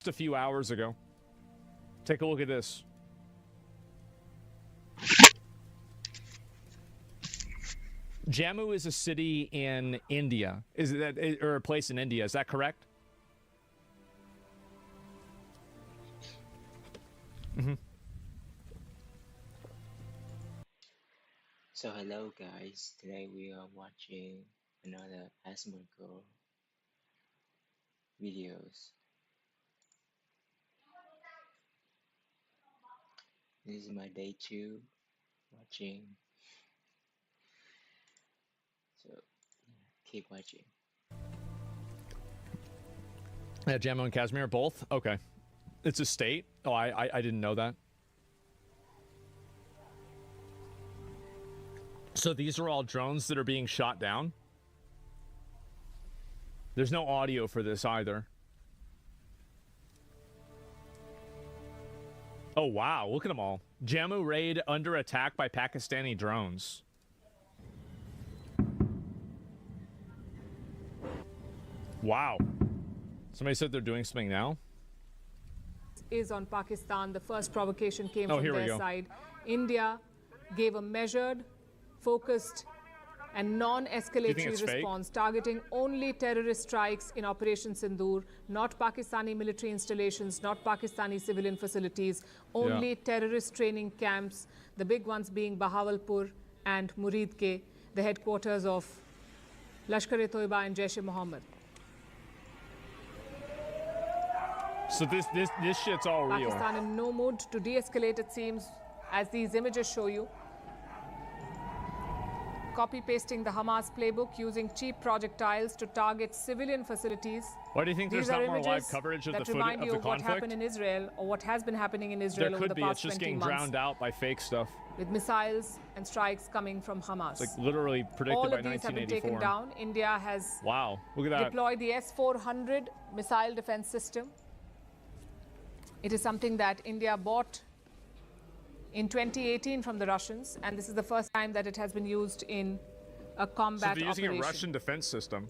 a few hours ago. Take a look at this. Jammu is a city in India. Is that or a place in India? Is that correct? Mm-hmm. So hello guys, today we are watching another Asmongold videos. This is my day 2 watching. So yeah, keep watching. Yeah, Jammu and Kashmir, both? Okay. It's a state? Oh, I didn't know that. So these are all drones that are being shot down? There's no audio for this either. Oh, wow. Look at them all. Jammu raid under attack by Pakistani drones. Wow. Somebody said they're doing something now? Is on Pakistan. The first provocation came from here we their go. side. India gave a measured, focused, and non-escalatory response, targeting only terrorist strikes in Operation Sindoor, not Pakistani military installations, not Pakistani civilian facilities, only terrorist training camps, the big ones being Bahawalpur and Muridke, the headquarters of Lashkar-e-Toiba and Jaish-e-Mohammed. So this shit's all real. Pakistan in no mood to de-escalate, it seems, as these images show you. Copy-pasting the Hamas playbook using cheap projectiles to target civilian facilities. Why do you think there's not more live coverage of the footage of the conflict? That remind you of what happened in Israel, or what has been happening in Israel over the past 20 months. There could be. It's just getting drowned out by fake stuff. With missiles and strikes coming from Hamas. It's like literally predicted All by of these 1984. have been taken down. India has look at that. deployed the S-400 missile defense system. It is something that India bought in 2018 from the Russians, and this is the first time that it has been used in a combat operation. So they're using a Russian defense system.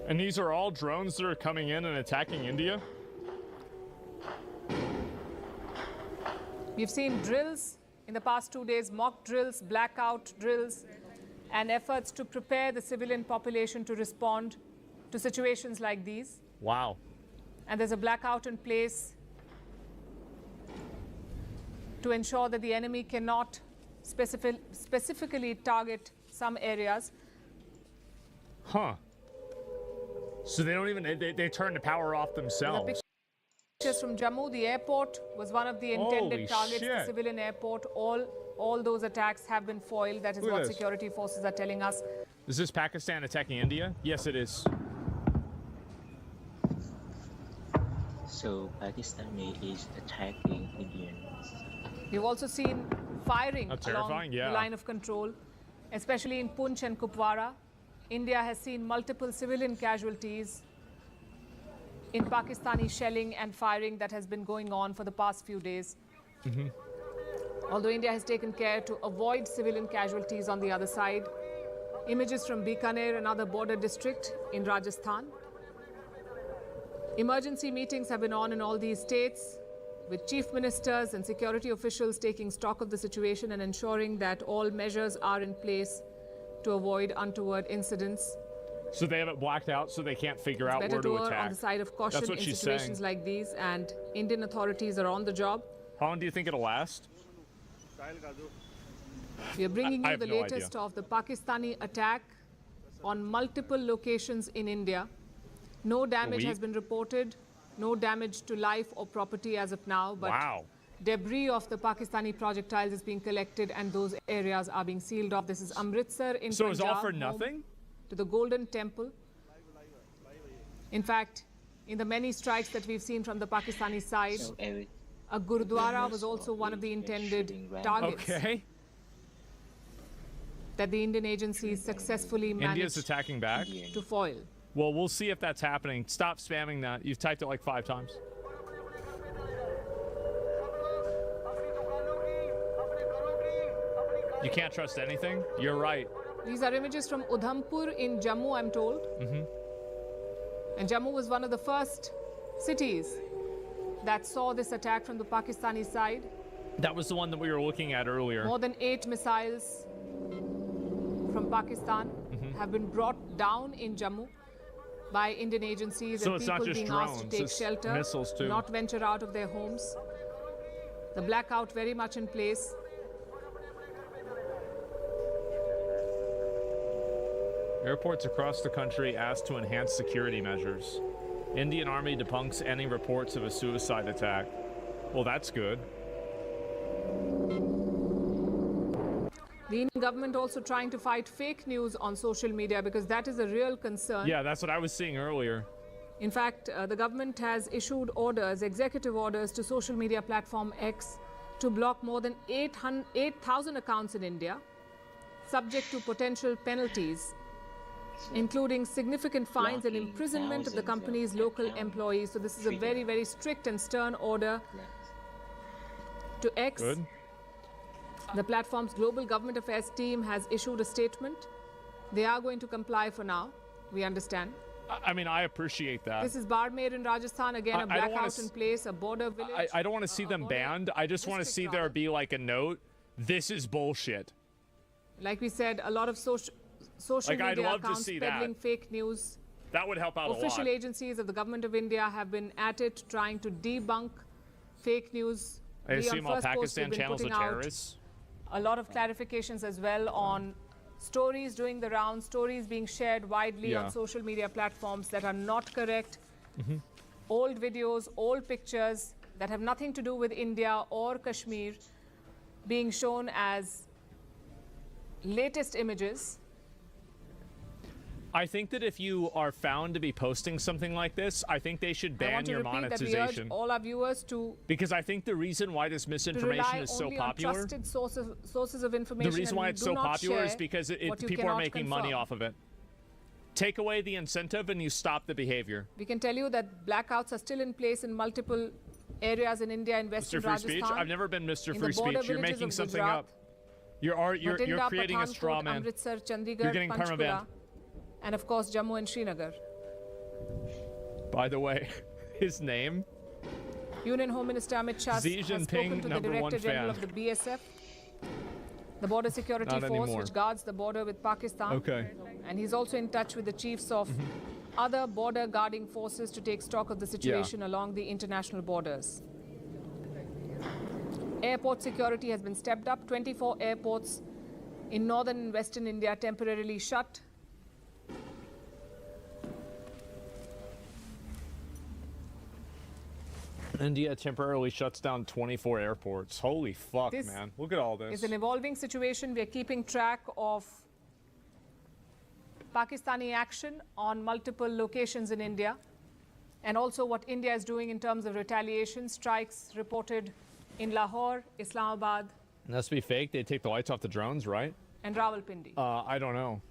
And these are all drones that are coming in and attacking India? We've seen drills in the past 2 days, mock drills, blackout drills, and efforts to prepare the civilian population to respond to situations like these. Wow. And there's a blackout in place to ensure that the enemy cannot specifically target some areas. Huh. So they don't even, they turn the power off themselves. Pictures from Jammu, the airport was one of the intended targets, the civilian airport. All those attacks have been foiled. That is what security forces are telling us. Is this Pakistan attacking India? Yes, it is. So Pakistani is attacking Indians. We've also seen firing along the line of control, especially in Poonch and Kupwara. India has seen multiple civilian casualties in Pakistani shelling and firing that has been going on for the past few days. Although India has taken care to avoid civilian casualties on the other side. Images from Bikaner, another border district in Rajasthan. Emergency meetings have been on in all these states, with chief ministers and security officials taking stock of the situation and ensuring that all measures are in place to avoid untoward incidents. So they have it blacked out so they can't figure out where to attack. Better on the side of caution in situations like these, and Indian authorities are on the job. How long do you think it'll last? We are bringing you the latest of the Pakistani attack on multiple locations in India. No damage has been reported, no damage to life or property as of now, but debris of the Pakistani projectiles is being collected and those areas are being sealed off. This is Amritsar in Punjab. So it's all for nothing? To the Golden Temple. In fact, in the many strikes that we've seen from the Pakistani side, a Gurudwara was also one of the intended targets. That the Indian agencies successfully managed India's attacking back to foil. Well, we'll see if that's happening. Stop spamming that. You've typed it like 5 times. You can't trust anything? You're right. These are images from Udhampur in Jammu, I'm told. And Jammu was one of the first cities that saw this attack from the Pakistani side. That was the one that we were looking at earlier. More than 8 missiles from Pakistan have been brought down in Jammu by Indian agencies, so and it's people not just being drones, asked to take it's shelter, missiles too. not venture out of their homes. The blackout very much in place. Airports across the country asked to enhance security measures. Indian Army debunks any reports of a suicide attack. Well, that's good. The Indian government also trying to fight fake news on social media, because that is a real concern. Yeah, that's what I was seeing earlier. In fact, the government has issued orders, executive orders, to social media platform X to block more than 8,000 accounts in India, subject to potential penalties, including significant fines and imprisonment of the company's local employees. So this is a very, very strict and stern order to X. Good. The platform's global government affairs team has issued a statement. They are going to comply for now, we understand. I mean, I appreciate that. This is Barmer in Rajasthan. Again, a blackout in place, a border village. I don't want to see them banned. I just want to see there be like a note. This is bullshit. Like we said, a lot of social media accounts peddling fake news. That would help out a lot. Official agencies of the government of India have been at it, trying to debunk fake news. I assume all Pakistan channels are terrorists. A lot of clarifications as well on stories doing the rounds, stories being shared widely on social media platforms that are not correct. Old videos, old pictures that have nothing to do with India or Kashmir being shown as latest images. I think that if you are found to be posting something like this, I think they should ban your monetization. That we urge all our viewers to, because I think the reason why this misinformation is so popular, trusted sources of information, the reason why it's so popular is because people are making money off of it. Take away the incentive and you stop the behavior. We can tell you that blackouts are still in place in multiple areas in India and Western Rajasthan. Mr. Free Speech? I've never been Mr. Free Speech. You're making something up. You're creating a straw man. You're getting perma-banned. And of course, Jammu and Srinagar. By the way, his name? Union Home Minister Amit Shah has spoken to the Director General of the BSF, the Border Security Force, which guards the border with Pakistan. Okay. And he's also in touch with the chiefs of other border guarding forces to take stock of the situation along the international borders. Airport security has been stepped up. 24 airports in northern and western India temporarily shut. India temporarily shuts down 24 airports. Holy fuck, man. Look at all this. It's an evolving situation. We are keeping track of Pakistani action on multiple locations in India, and also what India is doing in terms of retaliation. Strikes reported in Lahore, Islamabad. It has to be fake. They take the lights off the drones, right? And Rawalpindi. I don't know.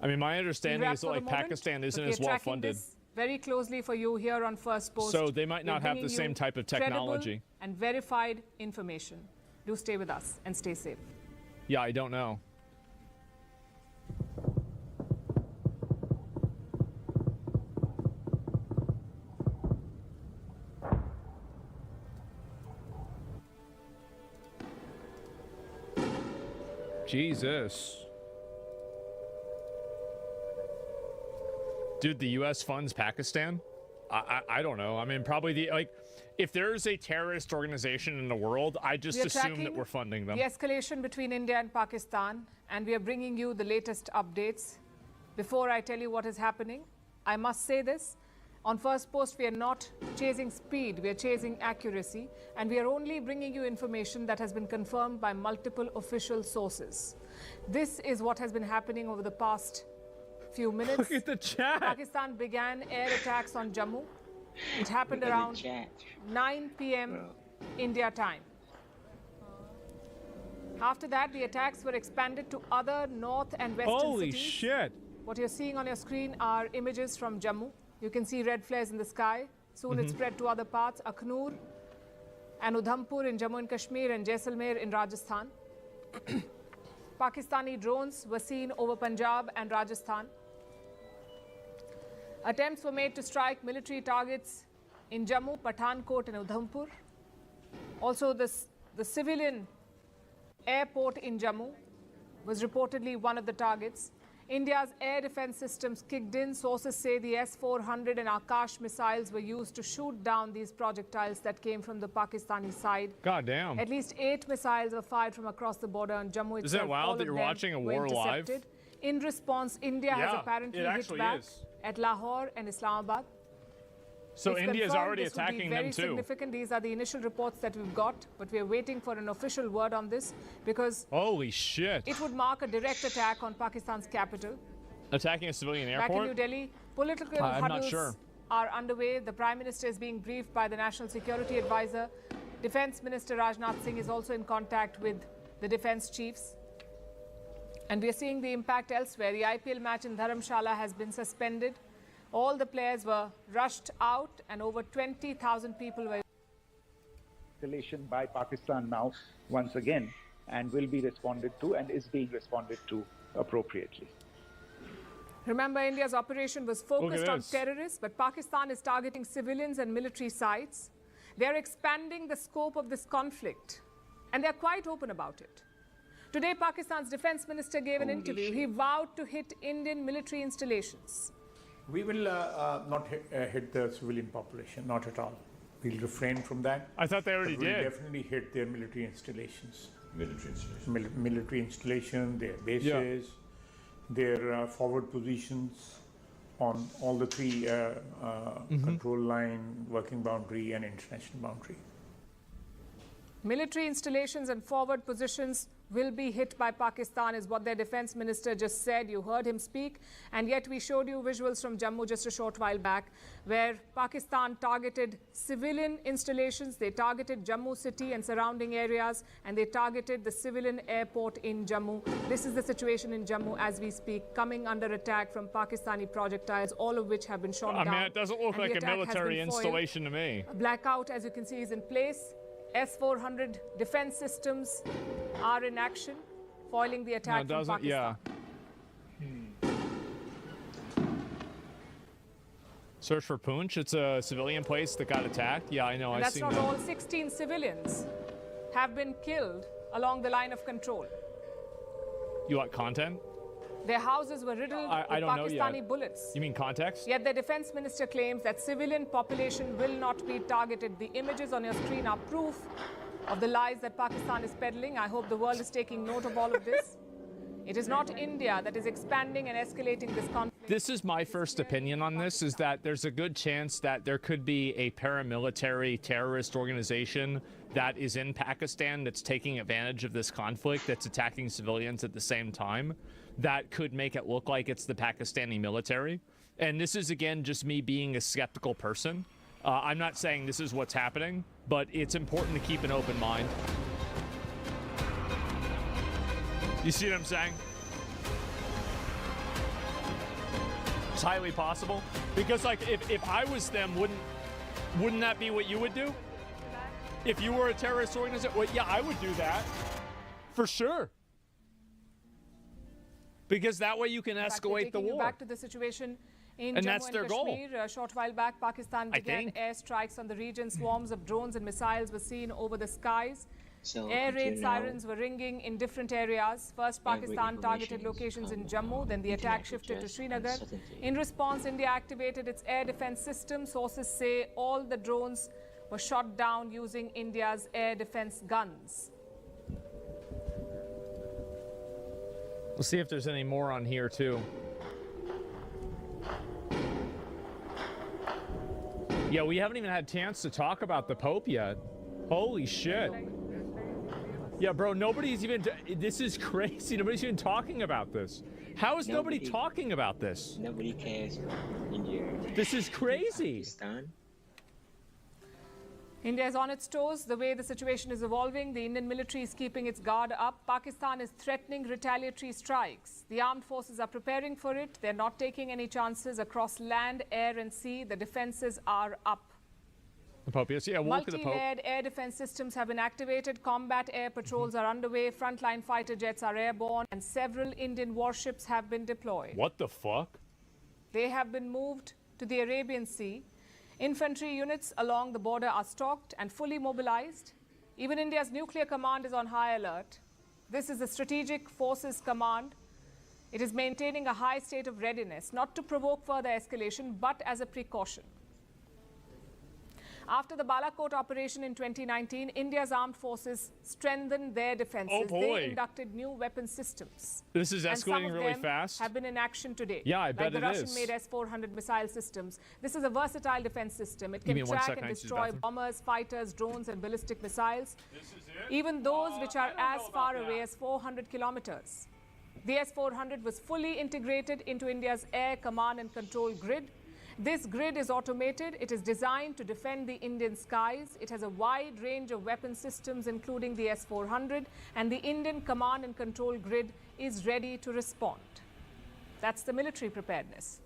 I mean, my understanding is that like Pakistan isn't as well funded. Very closely for you here on First Post. So they might not have the same type of technology. And verified information. Do stay with us and stay safe. Yeah, I don't know. Jesus. Dude, the U.S. funds Pakistan? I don't know. I mean, probably if there's a terrorist organization in the world, I just assume that we're funding them. The escalation between India and Pakistan, and we are bringing you the latest updates. Before I tell you what is happening, I must say this. On First Post, we are not chasing speed, we are chasing accuracy, and we are only bringing you information that has been confirmed by multiple official sources. This is what has been happening over the past few minutes. Look at the chat. Pakistan began air attacks on Jammu. It happened around 9 p.m. India time. After that, the attacks were expanded to other north and western cities. Holy shit. What you're seeing on your screen are images from Jammu. You can see red flares in the sky. Soon it spread to other parts, Akhnur and Udhampur in Jammu and Kashmir and Jaisalmer in Rajasthan. Pakistani drones were seen over Punjab and Rajasthan. Attempts were made to strike military targets in Jammu, Pathankot and Udhampur. Also, the civilian airport in Jammu was reportedly one of the targets. India's air defense systems kicked in. Sources say the S-400 and Akash missiles were used to shoot down these projectiles that came from the Pakistani side. God damn. At least 8 missiles were fired from across the border on Jammu itself. Is that wild that you're watching a war live? In response, India has apparently hit back at Lahore and Islamabad. So India is already attacking them too. Very significant. These are the initial reports that we've got, but we're waiting for an official word on this because holy shit, it would mark a direct attack on Pakistan's capital. Attacking a civilian airport? Back in New Delhi, political huddles are underway. The Prime Minister is being briefed by the National Security Advisor. Defense Minister Rajnath Singh is also in contact with the defense chiefs. And we are seeing the impact elsewhere. The IPL match in Dharamshala has been suspended. All the players were rushed out and over 20,000 people were... Escalation by Pakistan now once again and will be responded to and is being responded to appropriately. Remember, India's operation was focused on terrorists, but Pakistan is targeting civilians and military sites. They're expanding the scope of this conflict and they're quite open about it. Today, Pakistan's defense minister gave an interview. He vowed to hit Indian military installations. We will not hit the civilian population, not at all. We'll refrain from that. I thought they already did. We'll definitely hit their military installations. Military installation, their bases, their forward positions on all the 3 control line, working boundary and international boundary. Military installations and forward positions will be hit by Pakistan is what their defense minister just said. You heard him speak. And yet we showed you visuals from Jammu just a short while back where Pakistan targeted civilian installations. They targeted Jammu city and surrounding areas, and they targeted the civilian airport in Jammu. This is the situation in Jammu as we speak, coming under attack from Pakistani projectiles, all of which have been shot down. I mean, it doesn't look like a military installation to me. A blackout, as you can see, is in place. S-400 defense systems are in action, foiling the attack from Pakistan. Yeah. Search for Poonch. It's a civilian place that got attacked. Yeah, I know. And that's not all. 16 civilians have been killed along the line of control. You want content? Their houses were riddled with Pakistani bullets. You mean context? Yet the defense minister claims that civilian population will not be targeted. The images on your screen are proof of the lies that Pakistan is peddling. I hope the world is taking note of all of this. It is not India that is expanding and escalating this conflict. This is my first opinion on this, is that there's a good chance that there could be a paramilitary terrorist organization that is in Pakistan that's taking advantage of this conflict, that's attacking civilians at the same time. That could make it look like it's the Pakistani military. And this is, again, just me being a skeptical person. I'm not saying this is what's happening, but it's important to keep an open mind. You see what I'm saying? It's highly possible. Because, like, if I was them, wouldn't that be what you would do? If you were a terrorist organization? Well, yeah, I would do that. For sure. Because that way you can escalate the war. Back to the situation in Jammu and Kashmir. A short while back, Pakistan began airstrikes on the region. Swarms of drones and missiles were seen over the skies. Air raid sirens were ringing in different areas. First, Pakistan targeted locations in Jammu, then the attack shifted to Srinagar. In response, India activated its air defense system. Sources say all the drones were shot down using India's air defense guns. We'll see if there's any more on here, too. Yeah, we haven't even had a chance to talk about the Pope yet. Holy shit. Yeah, bro, nobody's even... This is crazy. Nobody's even talking about this. How is nobody talking about this? Nobody cares about India. This is crazy. Pakistan. India is on its toes. The way the situation is evolving, the Indian military is keeping its guard up. Pakistan is threatening retaliatory strikes. The armed forces are preparing for it. They're not taking any chances across land, air and sea. The defenses are up. The Pope, yes, yeah, we'll look at the Pope. Multi-layered air defense systems have been activated. Combat air patrols are underway. Frontline fighter jets are airborne. And several Indian warships have been deployed. What the fuck? They have been moved to the Arabian Sea. Infantry units along the border are stocked and fully mobilized. Even India's nuclear command is on high alert. This is the Strategic Forces Command. It is maintaining a high state of readiness, not to provoke further escalation, but as a precaution. After the Balakot operation in 2019, India's armed forces strengthened their defenses. Oh boy. They inducted new weapon systems. This is escalating really and some of them fast. have been in action today. Yeah, I bet like the it is. Russian-made S-400 missile systems. This is a versatile defense system. It can track and destroy bombers, fighters, drones, and ballistic missiles. Even those which are as far away as 400 kilometers. The S-400 was fully integrated into India's air command and control grid. This grid is automated. It is designed to defend the Indian skies. It has a wide range of weapon systems, including the S-400, and the Indian command and control grid is ready to respond. That's the military preparedness.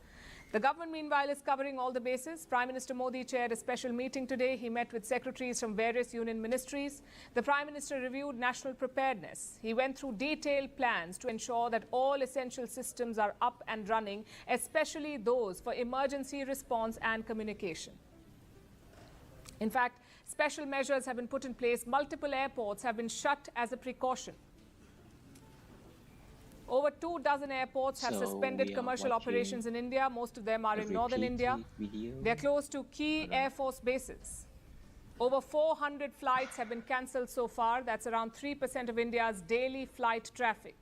The government, meanwhile, is covering all the bases. Prime Minister Modi chaired a special meeting today. He met with secretaries from various union ministries. The Prime Minister reviewed national preparedness. He went through detailed plans to ensure that all essential systems are up and running, especially those for emergency response and communication. In fact, special measures have been put in place. Multiple airports have been shut as a precaution. Over 24 airports have suspended commercial operations in India. Most of them are in northern India. They are close to key Air Force bases. Over 400 flights have been cancelled so far. That's around 3% of India's daily flight traffic.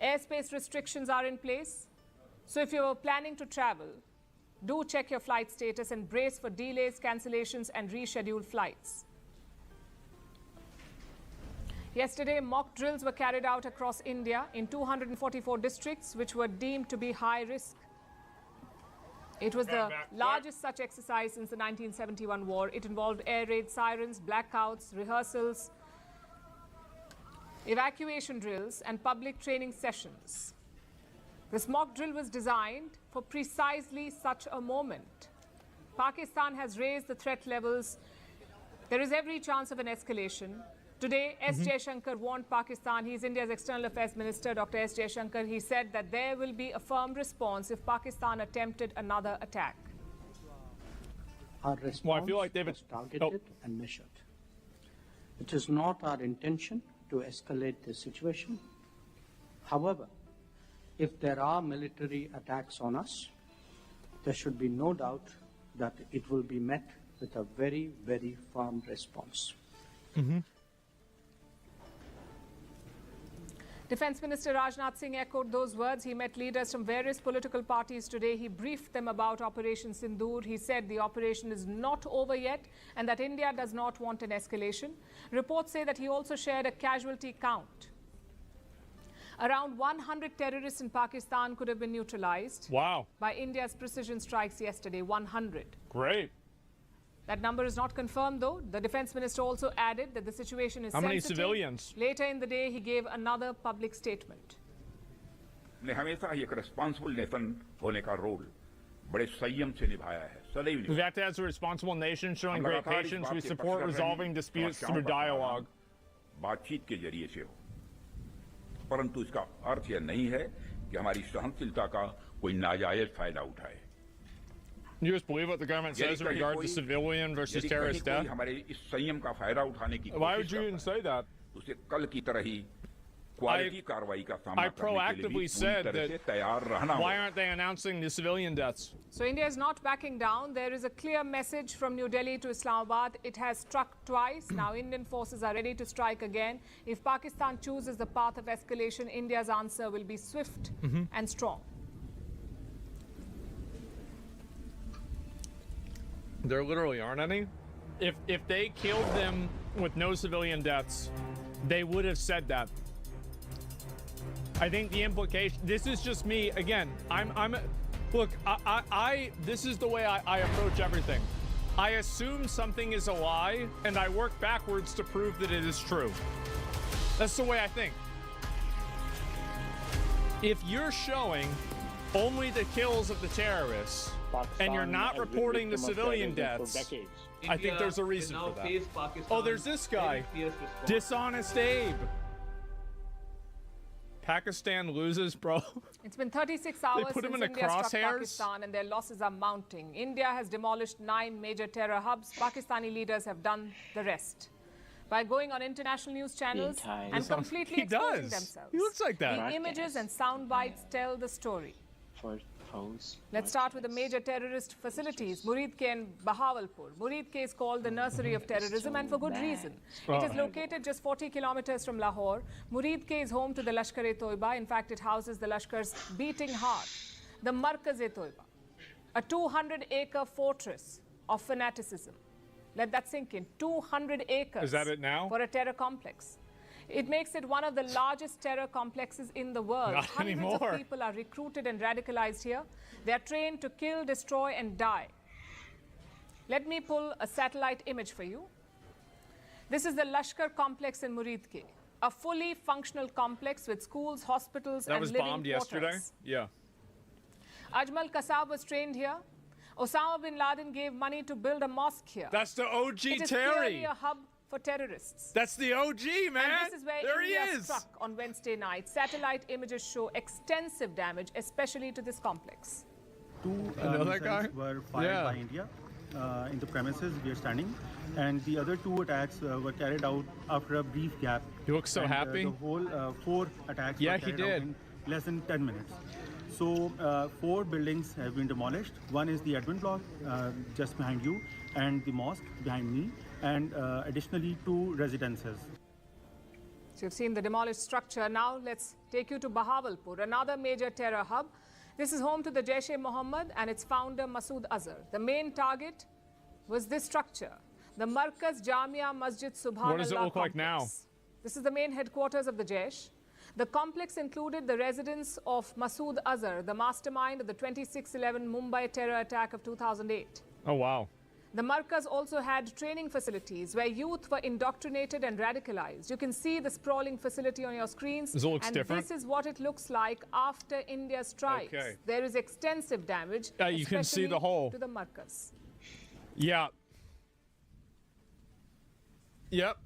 Airspace restrictions are in place. So if you are planning to travel, do check your flight status and brace for delays, cancellations, and rescheduled flights. Yesterday, mock drills were carried out across India in 244 districts, which were deemed to be high risk. It was the largest such exercise since the 1971 war. It involved air raid sirens, blackouts, rehearsals, evacuation drills, and public training sessions. This mock drill was designed for precisely such a moment. Pakistan has raised the threat levels. There is every chance of an escalation. Today, S. Jaishankar warned Pakistan. He's India's External Affairs Minister, Dr. S. Jaishankar. He said that there will be a firm response if Pakistan attempted another attack. Our response was targeted and measured. It is not our intention to escalate the situation. However, if there are military attacks on us, there should be no doubt that it will be met with a very, very firm response. Defense Minister Rajnath Singh echoed those words. He met leaders from various political parties today. He briefed them about Operation Sindoor. He said the operation is not over yet and that India does not want an escalation. Reports say that he also shared a casualty count. Around 100 terrorists in Pakistan could have been neutralized. Wow. By India's precision strikes yesterday, 100. Great. That number is not confirmed, though. The defense minister also added that the situation is sensitive. How many civilians? Later in the day, he gave another public statement. ने हमेशा एक responsible nation होने का role बड़े संयम से निभाया है सदैव निभाया। We have to, as a responsible nation, showing great patience, we support resolving disputes through dialogue. बातचीत के जरिए से हो, परंतु इसका अर्थ यह नहीं है कि हमारी सहनशीलता का कोई नाजायज फायदा उठाए। You just believe what the government says in regard to civilian versus terrorist death? Why would you even say that? I proactively said that why aren't they announcing the civilian deaths? So India is not backing down. There is a clear message from New Delhi to Islamabad. It has struck twice. Now Indian forces are ready to strike again. If Pakistan chooses the path of escalation, India's answer will be swift and strong. There literally aren't any. If they killed them with no civilian deaths, they would have said that. I think the implication, this is just me, again, look, this is the way I approach everything. I assume something is a lie, and I work backwards to prove that it is true. That's the way I think. If you're showing only the kills of the terrorists, and you're not reporting the civilian deaths, I think there's a reason for that. Oh, there's this guy, Dishonest Abe. Pakistan loses, bro. It's been 36 hours put him since in the India struck crosshairs? Pakistan, and their losses are mounting. India has demolished 9 major terror hubs. Pakistani leaders have done the rest by going on international news channels and completely exposing themselves. He looks like that. The images and sound bites tell the story. Let's start with the major terrorist facilities, Muridke and Bahawalpur. Muridke is called the nursery of terrorism, and for good reason. It is located just 40 kilometers from Lahore. Muridke is home to the Lashkar-e-Toiba. In fact, it houses the Lashkar's beating heart, the Markaz-e-Toiba, a 200-acre fortress of fanaticism. Let that sink in. 200 acres. Is that it now? For a terror complex. It makes it one of the largest terror complexes in the world. Not Hundreds anymore. of people are recruited and radicalized here. They are trained to kill, destroy, and die. Let me pull a satellite image for you. This is the Lashkar complex in Muridke, a fully functional complex with schools, hospitals, That and was living bombed quarters. yesterday? Yeah. Ajmal Kasab was trained here. Osama bin Laden gave money to build a mosque here. That's the OG It is Terry. clearly a hub for terrorists. That's the OG, man. And this is where there India he is. struck on Wednesday night. Satellite images show extensive damage, especially to this complex. Two know that guy? missiles were fired by India in the premises we are standing, and the other 2 attacks were carried out after a brief gap. He looks so And, happy. The whole 4 attacks Yeah, were he carried out did. in less than 10 minutes. So 4 buildings have been demolished. One is the admin block just behind you, and the mosque behind me, and additionally 2 residences. So you've seen the demolished structure. Now let's take you to Bahawalpur, another major terror hub. This is home to the Jaish-e-Mohammed and its founder Masood Azhar. The main target was this structure, the Markaz Jamia Masjid Subhanallah What does it look like now? complex. This is the main headquarters of the Jaish. The complex included the residence of Masood Azhar, the mastermind of the 26/11 Mumbai terror attack of 2008. Oh, wow. The Markaz also had training facilities where youth were indoctrinated and radicalized. You can see the sprawling facility on your screens. This looks and different. this is what it looks like after India strikes. Okay. There is extensive damage, You can see the especially hole. to the Markaz. Yeah. Yep.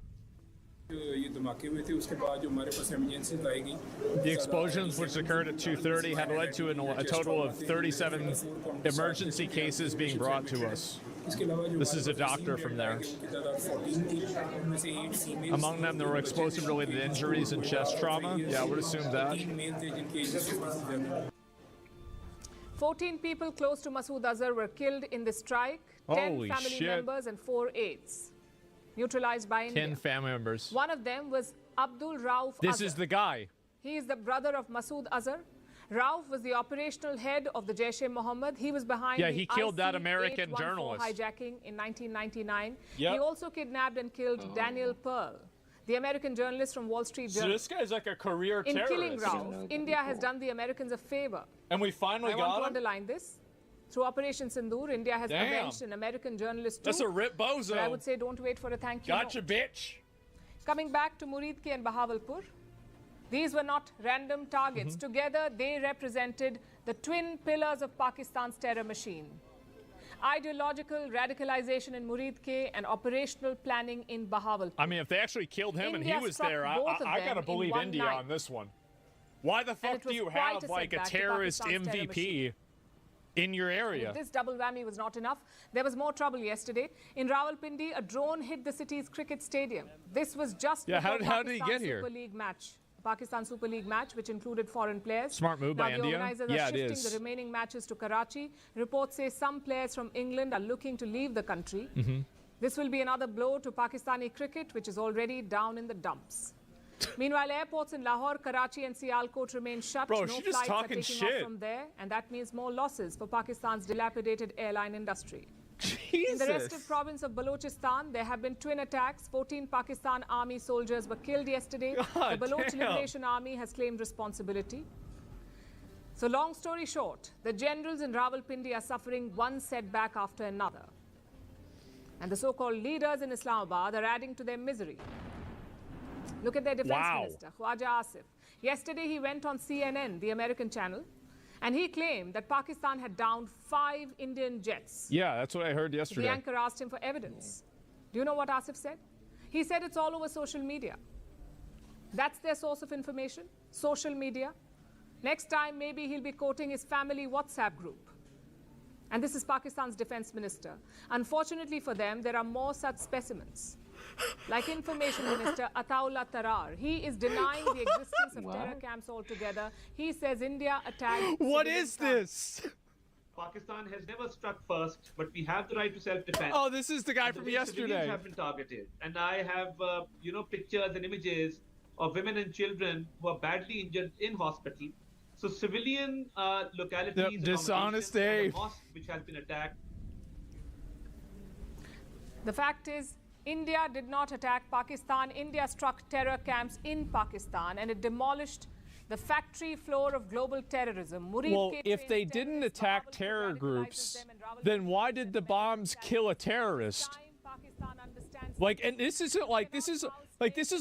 The explosions, which occurred at 2:30, had led to a total of 37 emergency cases being brought to us. This is a doctor from there. Among them, there were explosive-related injuries and chest trauma. Yeah, I would assume that. 14 people close to Masood Azhar were killed in the strike. 10 Holy family shit. members and 4 aides neutralized by India. 10 family members. One of them was Abdul Rauf This Azhar. is the guy. He is the brother of Masood Azhar. Rauf was the operational head of the Jaish-e-Mohammed. He was behind Yeah, the he killed that IC American 814 journalist. hijacking in 1999. Yep. He also kidnapped and killed Daniel Pearl, the American journalist from Wall Street So Journal. this guy's like a career In killing terrorist. Rauf, India has done the Americans a favor. And we finally I want to got him? underline this. Through Operation Sindoor, India has Damn. avenged an American journalist too. That's a rip bozo. But I would say don't wait for a thank you Gotcha, note. bitch. Coming back to Muridke and Bahawalpur, these were not random targets. Together, they represented the twin pillars of Pakistan's terror machine. Ideological radicalization in Muridke and operational planning in Bahawalpur. I mean, if they actually killed him India and he was struck there, both of I them gotta in believe one India night. on this one. Why the fuck it do was you quite have a like a setback to terrorist Pakistan's terror MVP in your area? If this double whammy was not enough, there was more trouble yesterday. In Rawalpindi, a drone hit the city's cricket stadium. This was just Yeah, before how did he Pakistan's get here? Super League match. Pakistan Super League match, which included foreign players. Smart move now by the India. organizers Yeah, are it shifting is. the remaining matches to Karachi. Reports say some players from England are looking to leave the country. Mm-hmm. This will be another blow to Pakistani cricket, which is already down in the dumps. Meanwhile, airports in Lahore, Karachi and Sialkot remain shut. Bro, no she just flights are talking taking shit. off from there, and that means more losses for Pakistan's dilapidated airline industry. Jesus. In the restive province of Balochistan, there have been twin attacks. 14 Pakistan Army soldiers were killed yesterday. God The Baloch damn. Liberation Army has claimed responsibility. So long story short, the generals in Rawalpindi are suffering one setback after another. And the so-called leaders in Islamabad are adding to their misery. Look at their defense Wow. minister, Khwaja Asif. Yesterday, he went on CNN, the American channel, and he claimed that Pakistan had downed 5 Indian jets. Yeah, that's what I heard The yesterday. anchor asked him for evidence. Do you know what Asif said? He said it's all over social media. That's their source of information, social media. Next time, maybe he'll be quoting his family WhatsApp group. And this is Pakistan's defense minister. Unfortunately for them, there are more such specimens. Like Information Minister Ataullah Tarar, he is denying the existence of terror camps altogether. He says India attacked... What is this? Pakistan has never struck first, but we have the right to self-defense. Oh, this is the guy from yesterday. Civilians have been targeted. And I have, pictures and images of women and children who are badly injured in hospital. So civilian localities, dishonest Dave, mosque which has been attacked. The fact is, India did not attack Pakistan. India struck terror camps in Pakistan, and it demolished the factory floor of global terrorism. Well, if they didn't attack terror groups, then why did the bombs kill a terrorist? Like, and this isn't like, this is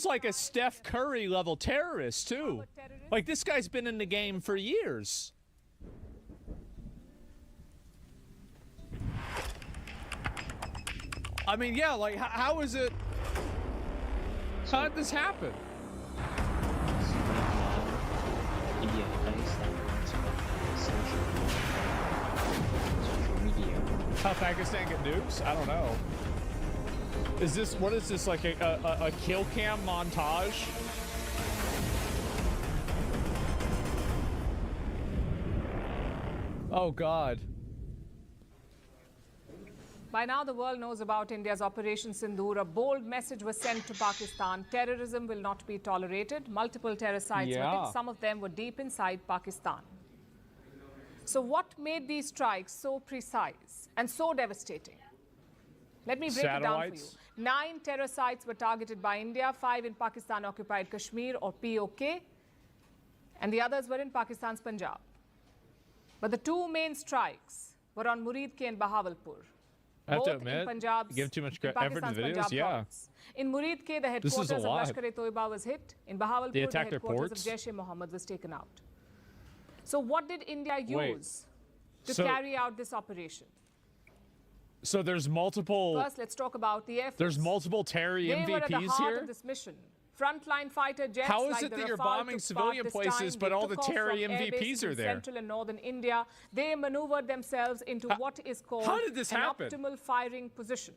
like a Steph Curry level terrorist too. Like, this guy's been in the game for years. I mean, yeah, like, how is it? How did this happen? India social media. How Pakistan get nukes? I don't know. Is this, what is this, like a kill cam montage? Oh, God. By now, the world knows about India's Operation Sindoor. A bold message was sent to Pakistan. Terrorism will not be tolerated. Multiple terror sites were hit. Some of them were deep inside Pakistan. So what made these strikes so precise and so devastating? Let me break it down for you. 9 terror sites were targeted by India, 5 in Pakistan-occupied Kashmir or POK, and the others were in Pakistan's Punjab. But the 2 main strikes were on Muridke and Bahawalpur. I have to admit, you give too much effort to the videos, yeah. In Muridke, the headquarters of Lashkar-e-Toiba was hit. In Bahawalpur, the headquarters of Jaish-e-Mohammed was taken out. So what did India use to carry out this operation? So there's multiple... First, let's talk about the Air Force. There's multiple Terry MVPs here? They were at the heart of this mission. Frontline fighter jets How is like it the that you're Rafale bombing civilian places, but all the Terry MVPs are there? Central and northern India, they maneuvered themselves into what is called an optimal firing position.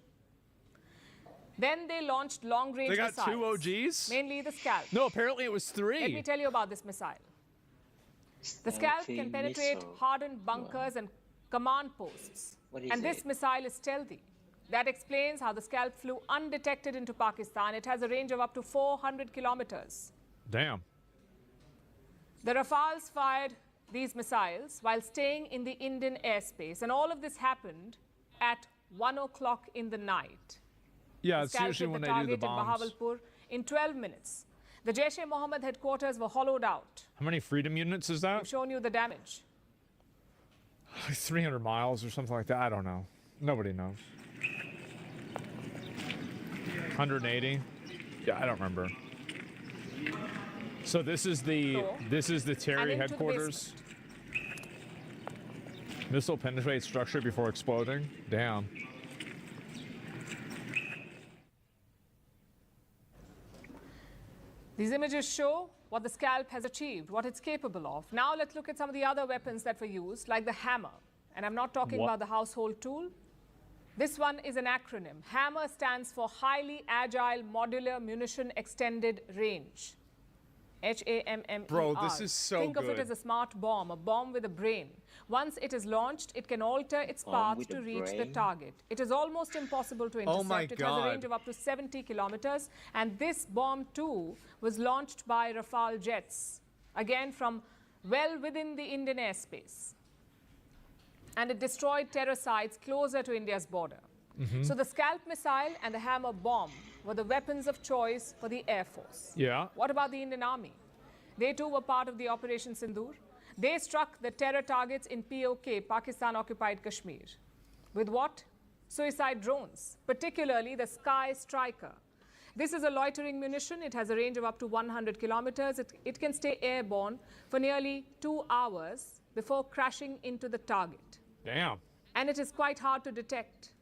Then they launched long-range missiles. They got 2 OGs? Mainly the Scalp. No, apparently it was 3. Let me tell you about this missile. The Scalp can penetrate hardened bunkers and command posts. And this missile is stealthy. That explains how the Scalp flew undetected into Pakistan. It has a range of up to 400 kilometers. Damn. The Rafales fired these missiles while staying in the Indian airspace. And all of this happened at 1 o'clock in the night. Yeah, it's usually when they do the bombs. In Bahawalpur in 12 minutes. The Jaish-e-Mohammed headquarters were hollowed out. How many freedom units is that? I've shown you the damage. 300 miles or something like that. I don't know. Nobody knows. 180. Yeah, I don't remember. So this is the Terry headquarters. Missile penetrates structure before exploding. Damn. These images show what the Scalp has achieved, what it's capable of. Now let's look at some of the other weapons that were used, like the hammer. And I'm not talking about the household tool. This one is an acronym. HAMMER stands for Highly Agile Modular Munition Extended Range. HAMMER. Bro, this is so Think of it as a smart bomb, a bomb with a brain. Once it is launched, it can alter its path to reach the target. It is almost impossible to intercept. Oh my God. It has a range of up to 70 kilometers. And this bomb, too, was launched by Rafale jets, again from well within the Indian airspace. And it destroyed terror sites closer to India's border. So the Scalp missile and the Hammer bomb were the weapons of choice for the Air Force. Yeah. What about the Indian Army? They too were part of the Operation Sindoor. They struck the terror targets in POK, Pakistan-occupied Kashmir. With what? Suicide drones, particularly the Sky Striker. This is a loitering munition. It has a range of up to 100 kilometers. It can stay airborne for nearly 2 hours before crashing into the target. Damn. And it is quite hard to detect.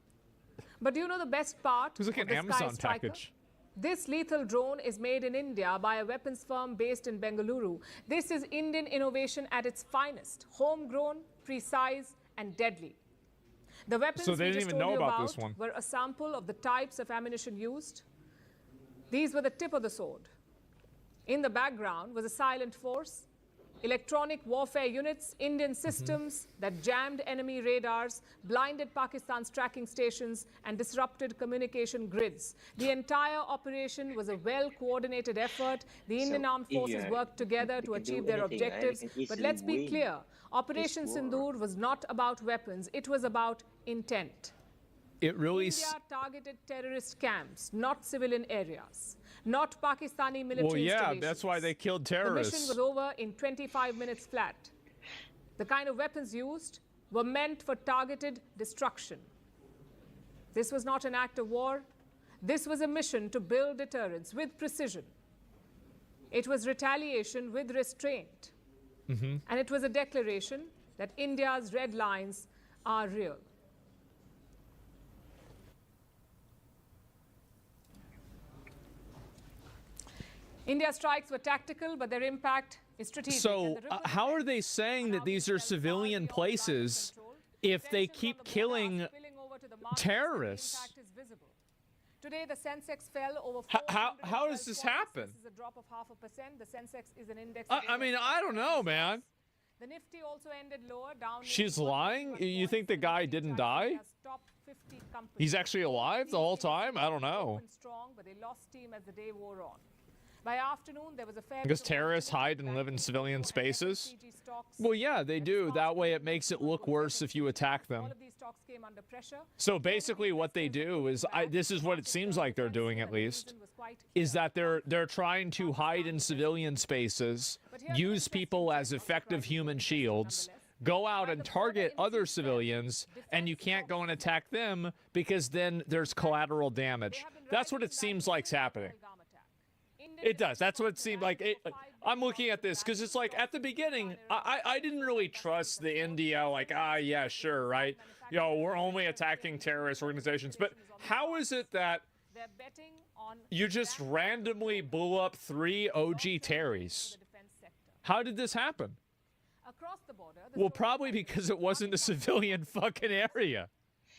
But do you know the best part of the Amazon package? This lethal drone is made in India by a weapons firm based in Bengaluru. This is Indian innovation at its finest, homegrown, precise, and deadly. The weapons so they we didn't just even told know you about this one. were a sample of the types of ammunition used. These were the tip of the sword. In the background was a silent force, electronic warfare units, Indian systems that jammed enemy radars, blinded Pakistan's tracking stations, and disrupted communication grids. The entire operation was a well-coordinated effort. The Indian armed forces worked together to achieve their objectives. But let's be clear, Operation Sindoor was not about weapons. It was about intent. It really... India targeted terrorist camps, not civilian areas. Not Pakistani military installations. That's why they killed terrorists. The mission was over in 25 minutes flat. The kind of weapons used were meant for targeted destruction. This was not an act of war. This was a mission to build deterrence with precision. It was retaliation with restraint. And it was a declaration that India's red lines are real. India's strikes were tactical, but their impact is strategic. So how are they saying that these are civilian places if they keep killing terrorists? Today, the Sensex fell over. How does this happen? This is a drop of 0.5%. The Sensex is an index. I mean, I don't know, man. The Nifty also ended lower, down. She's lying? You think the guy didn't die? He's actually alive the whole time? I don't know. Strong, but they lost steam as the day wore on. By afternoon, there was a fair because terrorists hide and live in civilian spaces? Well, yeah, they do. That way it makes it look worse if you attack them. All of these stocks came under pressure. So basically what they do is, this is what it seems like they're doing at least, is that they're trying to hide in civilian spaces, use people as effective human shields, go out and target other civilians, and you can't go and attack them because then there's collateral damage. That's what it seems like's happening. It does. That's what it seemed like. I'm looking at this because it's like at the beginning, I didn't really trust the India, like, yeah, sure, right? Yo, we're only attacking terrorist organizations. But how is it that you just randomly blew up 3 OG Terries? How did this happen? Well, probably because it wasn't a civilian fucking area.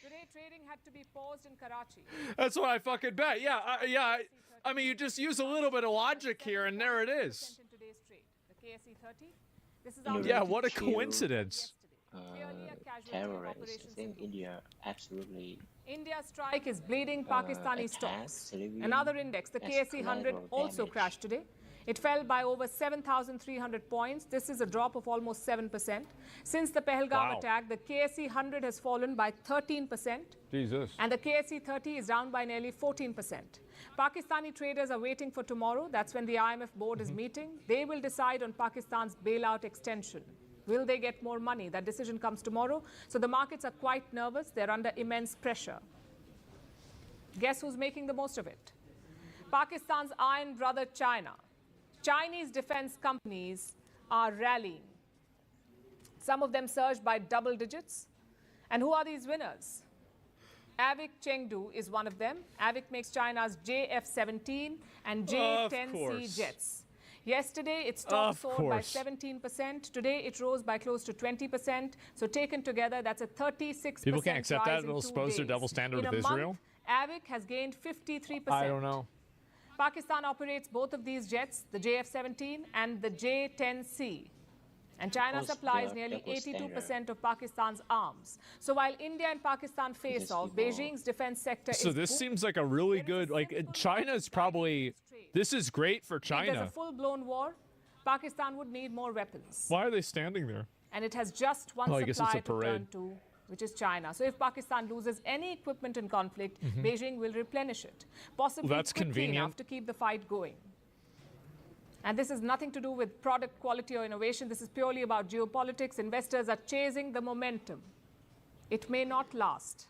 Today, trading had to be paused in Karachi. That's what I fucking bet. Yeah, I mean, you just use a little bit of logic here, and there it is. Yeah, what a coincidence. Terrorists. I think India absolutely. India's strike is bleeding Pakistani stocks. Another index, the KSE 100, also crashed today. It fell by over 7,300 points. This is a drop of almost 7%. Since the Pahalgam attack, the KSE 100 has fallen by 13%. Jesus. And the KSE 30 is down by nearly 14%. Pakistani traders are waiting for tomorrow. That's when the IMF board is meeting. They will decide on Pakistan's bailout extension. Will they get more money? That decision comes tomorrow. So the markets are quite nervous. They're under immense pressure. Guess who's making the most of it? Pakistan's iron brother, China. Chinese defense companies are rallying. Some of them surged by double digits. And who are these winners? Avic Chengdu is one of them. Avic makes China's JF-17 and J-10C jets. Yesterday, its stock soared by 17%. Today, it rose by close to 20%. So taken together, that's a 36% People can't accept rise that. It'll expose their double standard with Israel. Avic has gained 53%. I don't know. Pakistan operates both of these jets, the JF-17 and the J-10C. And China supplies nearly 82% of Pakistan's arms. So while India and Pakistan face off, Beijing's defense sector So this seems like a really good, like, China's probably, this is great for China. If there's a full-blown war, Pakistan would need more weapons. Why are they standing there? And it has just one supply to turn to, which is China. So if Pakistan loses any equipment in conflict, Beijing will replenish it, possibly quickly enough to keep the fight going. And this has nothing to do with product quality or innovation. This is purely about geopolitics. Investors are chasing the momentum. It may not last.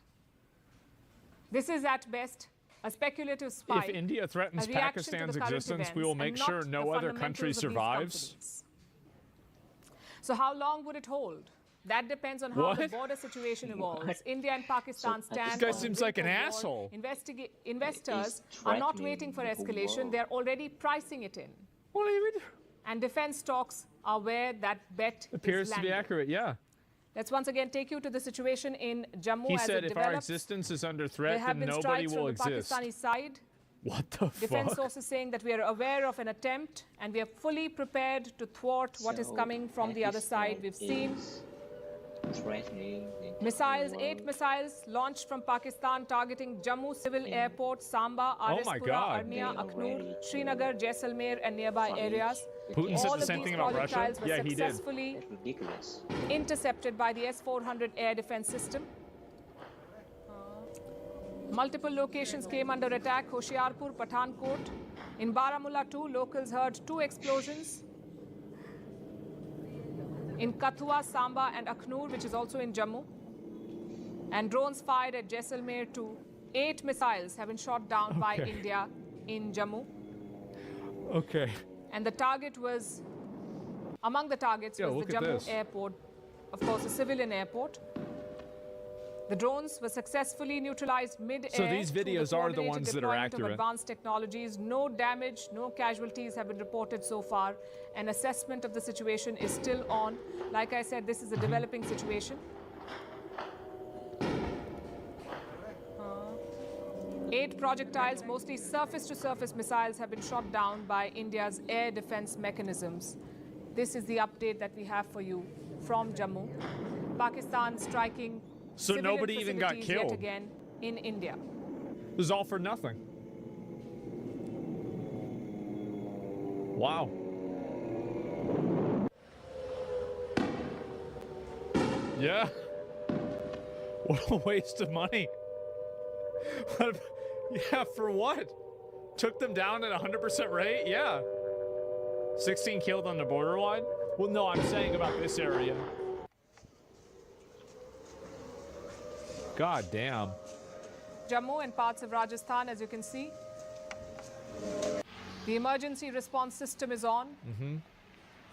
This is at best a speculative spike. If India threatens Pakistan's existence, we will make sure no other country survives. So how long would it hold? That depends on how the border situation evolves. India and Pakistan stand. This guy seems like an asshole. Investors are not waiting for escalation. They're already pricing it in. What do you mean? And defense stocks are where that bet appears to be accurate, yeah. Let's once again take you to the situation in Jammu he as said it if develops. our existence is under threat, there have then been nobody strikes will from the exist. Pakistani side. What the Defense fuck? sources saying that we are aware of an attempt and we are fully prepared to thwart what is coming from the other side. We've seen missiles, 8 missiles launched from Pakistan targeting Jammu Civil Airport, Samba, Arispura, Arnia, Akhnur, Srinagar, Jaisalmer and nearby areas. Putin said the same thing about Russia? Yeah, he did. Successfully intercepted by the S-400 air defense system. Multiple locations came under attack. Hoshiarpur, Pathankot. In Baramulla too, locals heard 2 explosions. In Kathua, Samba and Akhnur, which is also in Jammu. And drones fired at Jaisalmer too. 8 missiles have been shot down by India in Jammu. Okay. And the target was, among the targets was the Jammu airport, of course, a civilian airport. The drones were successfully neutralized mid-air. So these videos are the ones that are accurate. Of advanced technologies. No damage, no casualties have been reported so far. An assessment of the situation is still on. Like I said, this is a developing situation. 8 projectiles, mostly surface-to-surface missiles, have been shot down by India's air defense mechanisms. This is the update that we have for you from Jammu. Pakistan striking so nobody even got killed yet again in India. It was all for nothing. Wow. Yeah. What a waste of money. Yeah, for what? Took them down at 100% rate? Yeah. 16 killed on the borderline? Well, no, I'm saying about this area. God damn. Jammu and parts of Rajasthan, as you can see. The emergency response system is on.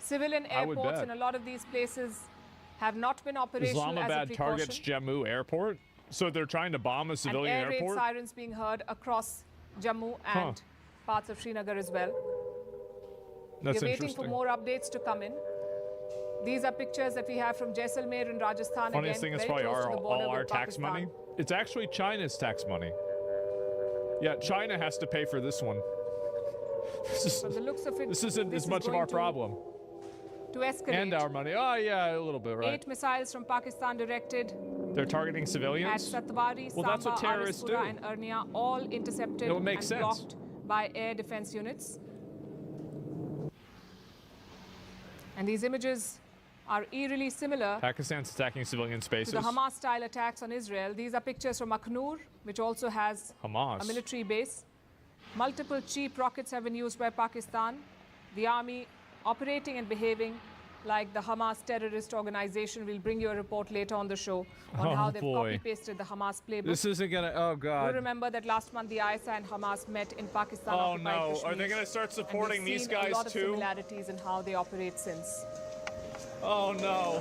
Civilian airports in a lot of these places have not been operational Islamabad as a precaution. targets Jammu airport? So they're trying to bomb a civilian and air airport? raid sirens being heard across Jammu and parts of Srinagar as well. That's We're waiting for more updates to come in. These are pictures that we have from Jaisalmer in Rajasthan. Funniest thing is probably all our tax money. It's actually China's tax money. Yeah, China has to pay for this one. From the looks of it, this isn't as much of our problem. To escalate. And our money. Oh, yeah, a little bit, right? 8 missiles from Pakistan directed. They're targeting civilians? At Satwari, well, Samba, terrorists do. and Arnia, all intercepted and blocked by air defense units. And these images are eerily similar. Pakistan's attacking civilian spaces. To the Hamas-style attacks on Israel. These are pictures from Akhnur, which also has a military base. Multiple cheap rockets have been used by Pakistan. The army operating and behaving like the Hamas terrorist organization. We'll bring you a report later on the show on how they've copy-pasted the Hamas playbook. This isn't gonna, oh God. You remember that last month the ISA and Hamas met in Pakistan. Oh no, are they gonna start supporting these guys too? A lot of similarities in how they operate since. Oh no.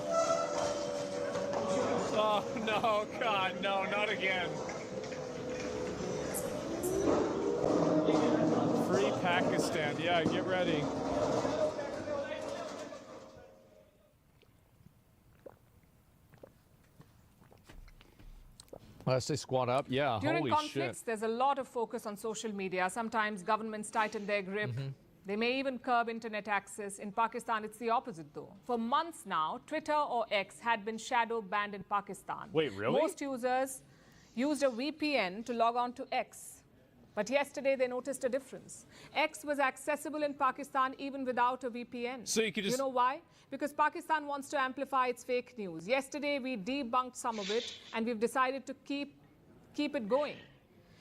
Oh no, God, no, not again. Free Pakistan, yeah, get ready. Unless they squat up, yeah, During holy conflicts, shit. there's a lot of focus on social media. Sometimes governments tighten their grip. They may even curb internet access. In Pakistan, it's the opposite, though. For months now, Twitter or X had been shadow banned in Pakistan. Wait, really? Most users used a VPN to log on to X. But yesterday, they noticed a difference. X was accessible in Pakistan even without a VPN. So you could just... You know why? Because Pakistan wants to amplify its fake news. Yesterday, we debunked some of it, and we've decided to keep it going.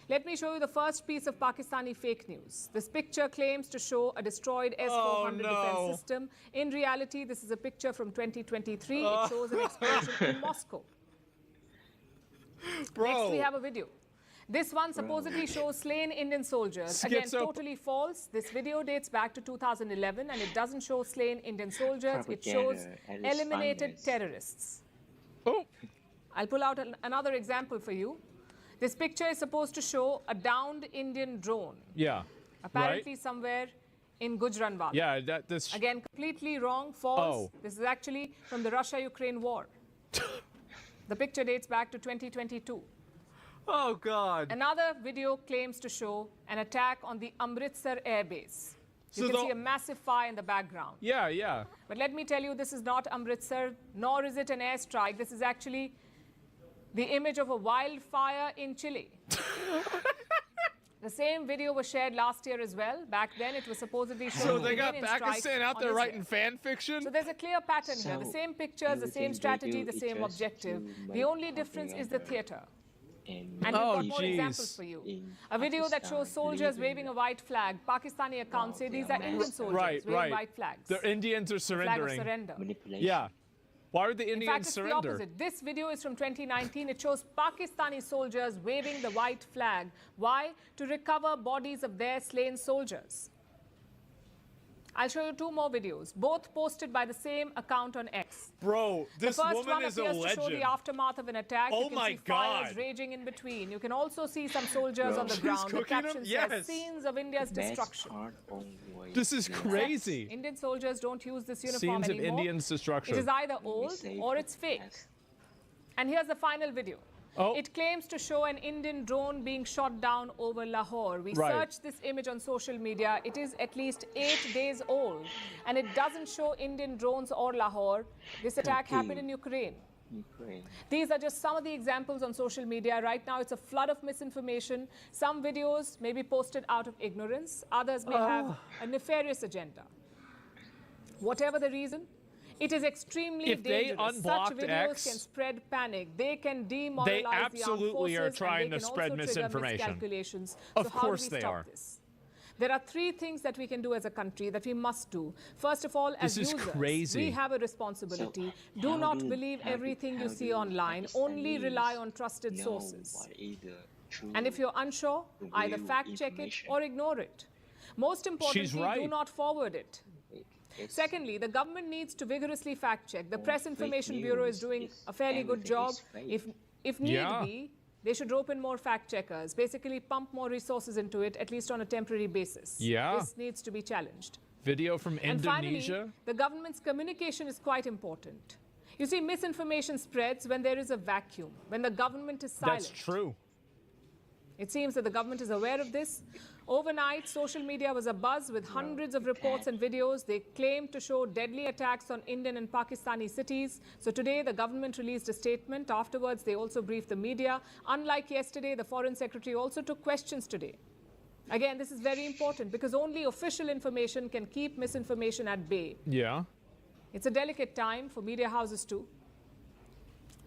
Let me show you the first piece of Pakistani fake news. This picture claims to show a destroyed S-400 defense system. In reality, this is a picture from 2023. It shows an explosion in Moscow. Next, we have a video. This one supposedly shows slain Indian soldiers. Again, totally false. This video dates back to 2011, and it doesn't show slain Indian soldiers. It shows eliminated terrorists. Oh. I'll pull out another example for you. This picture is supposed to show a downed Indian drone. Yeah. Apparently right? somewhere in Gujranwala. Yeah, this... Again, completely wrong, false. Oh. This is actually from the Russia-Ukraine war. The picture dates back to 2022. Oh, God. Another video claims to show an attack on the Amritsar airbase. You can see a massive fire in the background. Yeah, yeah. But let me tell you, this is not Amritsar, nor is it an airstrike. This is actually the image of a wildfire in Chile. The same video was shared last year as well. Back then, it was supposedly showing So they got Pakistan out there writing fan fiction? So there's a clear pattern here. The same pictures, the same strategy, the same objective. The only difference is the theater. And we've got more examples for you. A video that shows soldiers waving a white flag. Pakistani accounts say these are Indian soldiers waving white flags. The Indians are surrendering. Flag of surrender. Yeah. Why would the Indians In fact, it's surrender? the opposite. This video is from 2019. It shows Pakistani soldiers waving the white flag. Why? To recover bodies of their slain soldiers. I'll show you two more videos, both posted by the same account on X. Bro, this woman is a legend. The first one appears to show the aftermath of an attack. Oh you can my see God. fires raging in between. You can also see some soldiers on the ground. The caption says, scenes of India's destruction. This is crazy. Indian soldiers don't use this uniform Scenes anymore. of Indians' destruction. It is either old or it's fake. And here's the final video. Oh. It claims to show an Indian drone being shot down over Lahore. We searched this image on social media. It is at least 8 days old. And it doesn't show Indian drones or Lahore. This attack happened in Ukraine. These are just some of the examples on social media. Right now, it's a flood of misinformation. Some videos may be posted out of ignorance. Others may have a nefarious agenda. Whatever the reason, it is extremely dangerous. Such videos can spread panic. They can demoralize they absolutely are trying to spread misinformation. Of course they are. This? There are three things that we can do as a country that we must do. First of all, as users, we have a responsibility. Do not believe everything you see online. Only rely on trusted sources. And if you're unsure, either fact check it or ignore it. Most importantly, do not forward it. Secondly, the government needs to vigorously fact check. The Press Information Bureau is doing a fairly good job. If need be, they should rope in more fact checkers, basically pump more resources into it, at least on a temporary basis. This needs to be challenged. Video from Indonesia. And finally, the government's communication is quite important. You see, misinformation spreads when there is a vacuum, when the government is silent. That's true. It seems that the government is aware of this. Overnight, social media was abuzz with hundreds of reports and videos. They claimed to show deadly attacks on Indian and Pakistani cities. So today, the government released a statement. Afterwards, they also briefed the media. Unlike yesterday, the Foreign Secretary also took questions today. Again, this is very important because only official information can keep misinformation at bay. It's a delicate time for media houses too.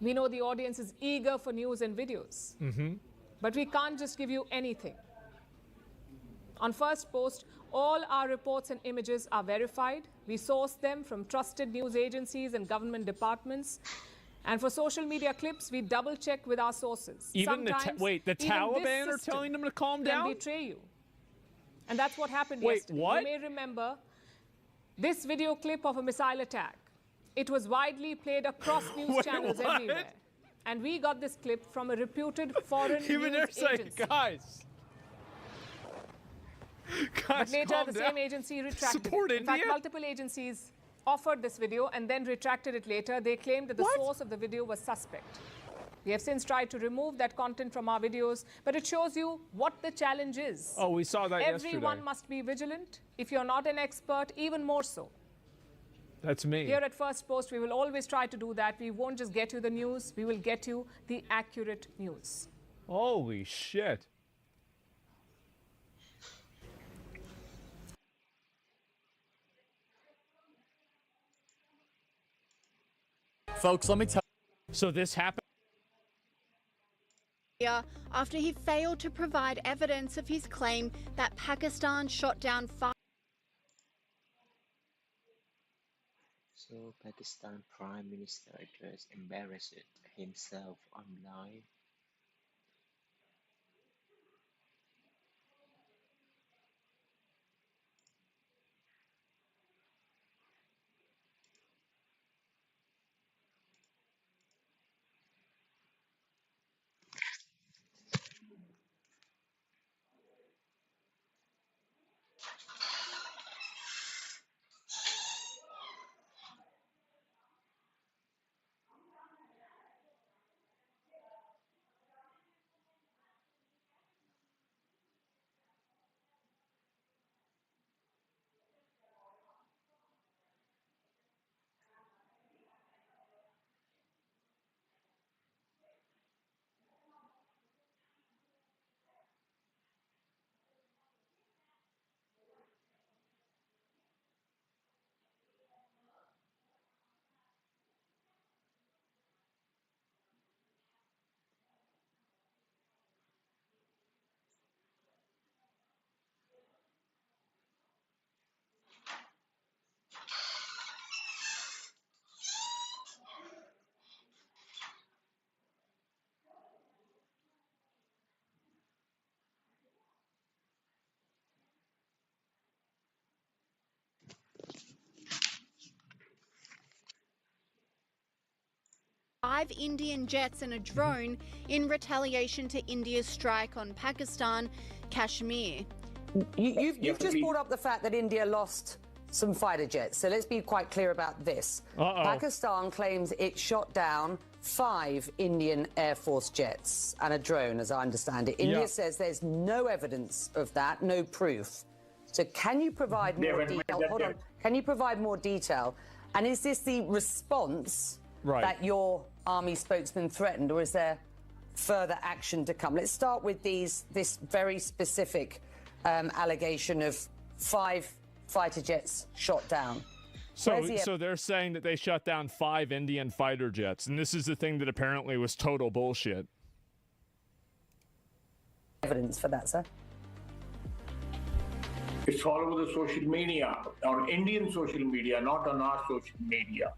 We know the audience is eager for news and videos. But we can't just give you anything. On First Post, all our reports and images are verified. We source them from trusted news agencies and government departments. And for social media clips, we double-check with our sources. Even the Taliban are telling them to calm down? Can betray you. And that's what happened yesterday. What? You may remember this video clip of a missile attack. It was widely played across news channels everywhere. And we got this clip from a reputed foreign news agency. Guys, but later, the same agency retracted it. In fact, multiple agencies offered this video and then retracted it later. They claimed that the source of the video was suspect. We have since tried to remove that content from our videos, but it shows you what the challenge is. Oh, we saw that yesterday. Everyone must be vigilant. If you're not an expert, even more so. That's me. Here at First Post, we will always try to do that. We won't just get you the news. We will get you the accurate news. Holy shit. Folks, let me tell you. So this happened after he failed to provide evidence of his claim that Pakistan shot down 5. So Pakistan Prime Minister just embarrassed himself online. 5 Indian jets and a drone in retaliation to India's strike on Pakistan, Kashmir. You've just brought up the fact that India lost some fighter jets. So let's be quite clear about this. Pakistan claims it shot down 5 Indian Air Force jets and a drone, as I understand it. India says there's no evidence of that, no proof. So can you provide more detail? Hold on. Can you provide more detail? And is this the response that your army spokesman threatened, or is there further action to come? Let's start with this very specific allegation of 5 fighter jets shot down. So they're saying that they shut down 5 Indian fighter jets, and this is the thing that apparently was total bullshit. Evidence for that, sir? It's all over the social media, on Indian social media, not on our social media.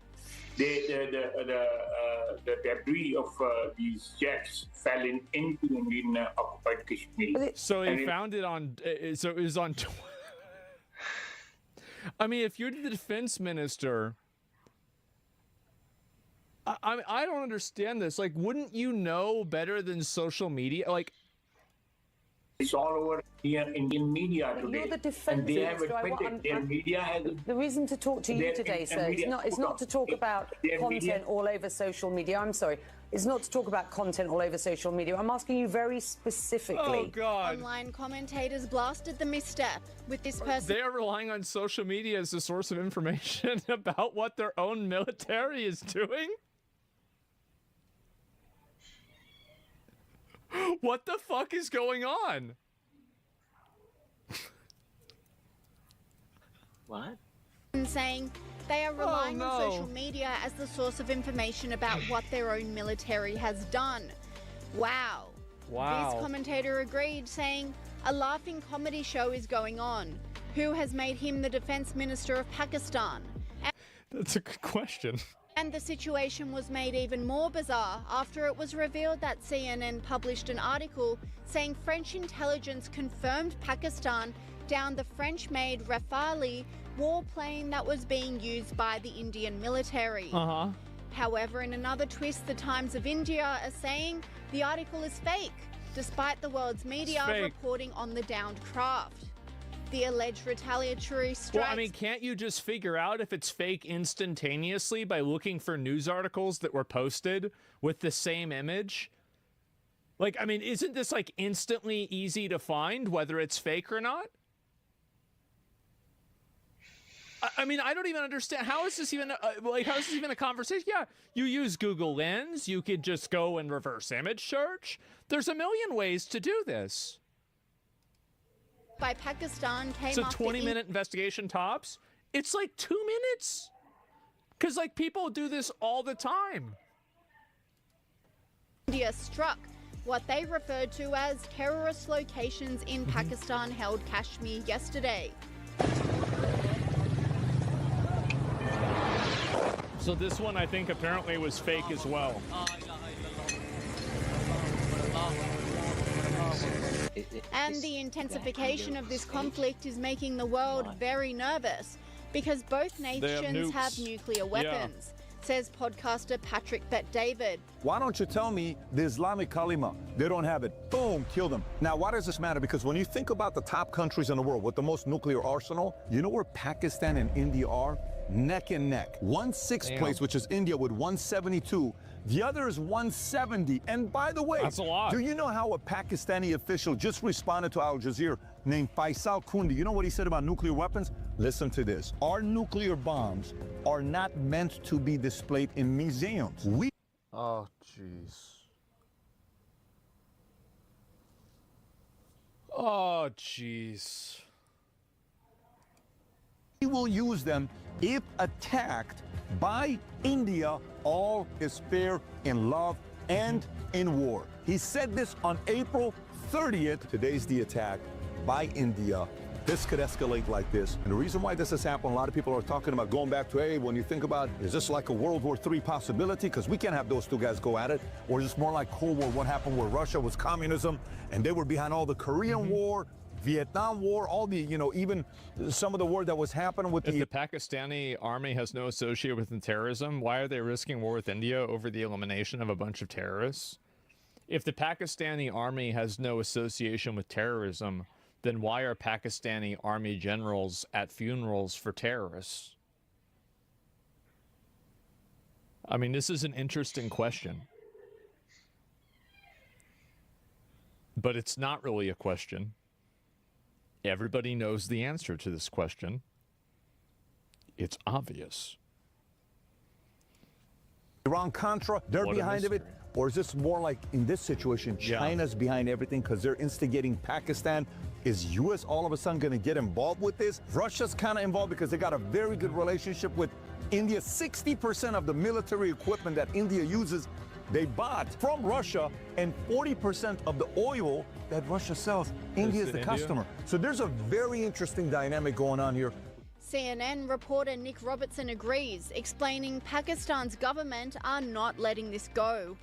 The debris of these jets fell into Indian occupied Kashmir. So he found it on. So it was on. I mean, if you're the defense minister, I don't understand this. Like, wouldn't you know better than social media? Like, it's all over Indian media today. You're the defense minister. Their media has the reason to talk to you today, sir. It's not to talk about content all over social media. I'm sorry. It's not to talk about content all over social media. I'm asking you very specifically. Oh, God. Online commentators blasted the misstep with this person. They are relying on social media as a source of information about what their own military is doing? What the fuck is going on? What? Saying they are relying on social media as the source of information about what their own military has done. Wow. This commentator agreed, saying a laughing comedy show is going on. Who has made him the defense minister of Pakistan? That's a good question. And the situation was made even more bizarre after it was revealed that CNN published an article saying French intelligence confirmed Pakistan downed the French-made Rafale warplane that was being used by the Indian military. However, in another twist, the Times of India are saying the article is fake, despite the world's media reporting on the downed craft. The alleged retaliatory strikes... Well, I mean, can't you just figure out if it's fake instantaneously by looking for news articles that were posted with the same image? Like, I mean, isn't this, like, instantly easy to find, whether it's fake or not? I mean, I don't even understand. How is this even, how is this even a conversation? Yeah, you use Google Lens. You could just go and reverse image search. There's a million ways to do this. By Pakistan came it's a 20-minute investigation tops. It's like 2 minutes. Because, like, people do this all the time. India struck what they referred to as terrorist locations in Pakistan-held Kashmir yesterday. So this one, I think, apparently was fake as well. And the intensification of this conflict is making the world very nervous because both nations have nuclear weapons, says podcaster Patrick Bet-David. Why don't you tell me the Islamic Kalima? They don't have it. Boom, kill them. Now, why does this matter? Because when you think about the top countries in the world with the most nuclear arsenal, you know where Pakistan and India are? Neck and neck. 1/6 place, which is India with 172. The other is 170. And by the way, that's a lot. Do you know how a Pakistani official just responded to Al Jazeera named Faisal Kundi? You know what he said about nuclear weapons? Listen to this. Our nuclear bombs are not meant to be displayed in museums. Oh, jeez. Oh, jeez. We will use them if attacked by India. All is fair in love and in war. He said this on April 30th. Today's the attack by India. This could escalate like this. And the reason why this has happened, a lot of people are talking about going back to, hey, when you think about, is this like a World War III possibility? Because we can't have those two guys go at it. Or is this more like Cold War, what happened where Russia was communism and they were behind all the Korean War? Vietnam War, all the, even some of the war that was happening with if the Pakistani army has no association with terrorism, why are they risking war with India over the elimination of a bunch of terrorists? If the Pakistani army has no association with terrorism, then why are Pakistani army generals at funerals for terrorists? I mean, this is an interesting question. But it's not really a question. Everybody knows the answer to this question. It's obvious. Iran-Contra, they're behind of it? Or is this more like, in this situation, China's behind everything because they're instigating Pakistan? Is U.S. all of a sudden going to get involved with this? Russia's kind of involved because they got a very good relationship with India. 60% of the military equipment that India uses, they bought from Russia, and 40% of the oil that Russia sells, India is the customer. So there's a very interesting dynamic going on here. CNN reporter Nick Robertson agrees, explaining Pakistan's government are not letting this go.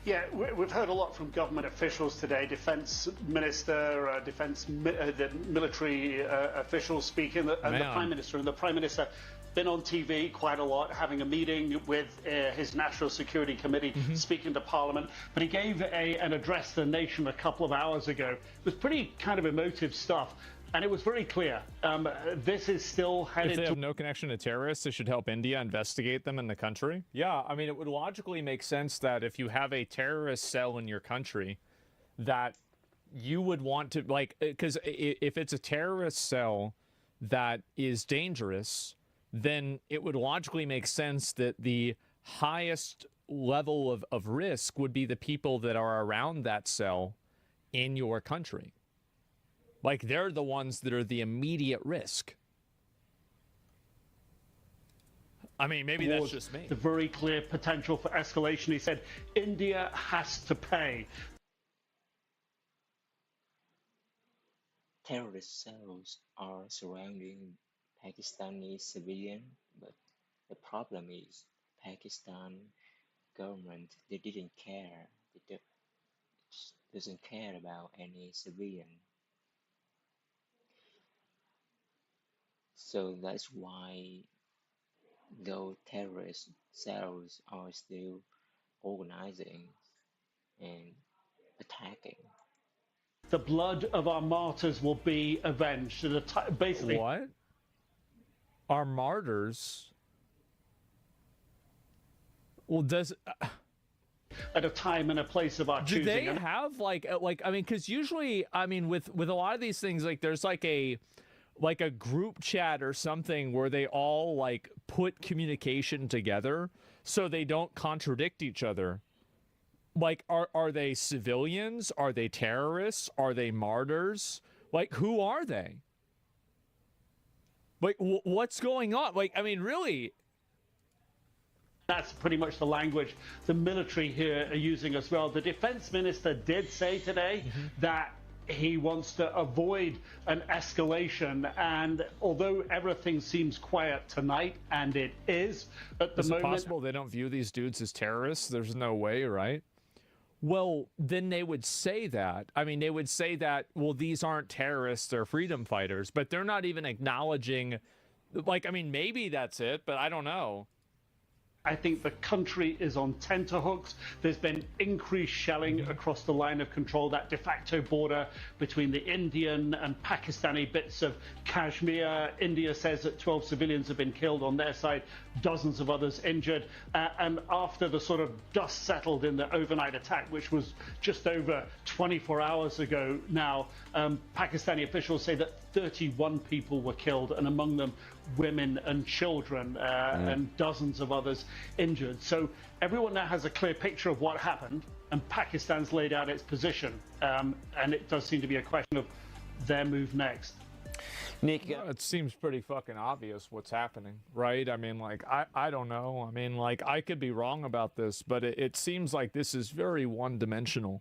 Yeah, we've heard a lot from government officials today, defense minister, the military officials speaking, and the prime minister. And the prime minister been on TV quite a lot, having a meeting with his National Security Committee, speaking to Parliament. But he gave an address to the nation a couple of hours ago. It was pretty kind of emotive stuff. And it was very clear. This is still headed. If they have no connection to terrorists, they should help India investigate them in the country. Yeah, I mean, it would logically make sense that if you have a terrorist cell in your country, that you would want to, like, because if it's a terrorist cell that is dangerous, then it would logically make sense that the highest level of risk would be the people that are around that cell in your country. Like, they're the ones that are the immediate risk. I mean, maybe that's just me. The very clear potential for escalation. He said, India has to pay. Terrorist cells are surrounding Pakistani civilians, but the problem is Pakistan government, they didn't care. They doesn't care about any civilian. So that's why those terrorist cells are still organizing and attacking. The blood of our martyrs will be avenged. Basically, what? Our martyrs? Well, does at a time and a place of our choosing. Do they have like I mean, because usually, I mean, with a lot of these things, like there's like a group chat or something where they all like put communication together so they don't contradict each other. Like, are they civilians? Are they terrorists? Are they martyrs? Like, who are they? Like, what's going on? Like, I mean, really? That's pretty much the language the military here are using as well. The defense minister did say today that he wants to avoid an escalation, and although everything seems quiet tonight, and it is at the moment. Is it possible they don't view these dudes as terrorists? There's no way, right? Well, then they would say that. I mean, they would say that, well, these aren't terrorists, they're freedom fighters, but they're not even acknowledging, like, I mean, maybe that's it, but I don't know. I think the country is on tenterhooks. There's been increased shelling across the line of control, that de facto border between the Indian and Pakistani bits of Kashmir. India says that 12 civilians have been killed on their side, dozens of others injured. And after the sort of dust settled in the overnight attack, which was just over 24 hours ago now, Pakistani officials say that 31 people were killed, and among them women and children, and dozens of others injured. So everyone now has a clear picture of what happened, and Pakistan's laid out its position, and it does seem to be a question of their move next. Nick, it seems pretty fucking obvious what's happening, right? I mean, like, I don't know. I mean, like, I could be wrong about this, but it seems like this is very one-dimensional.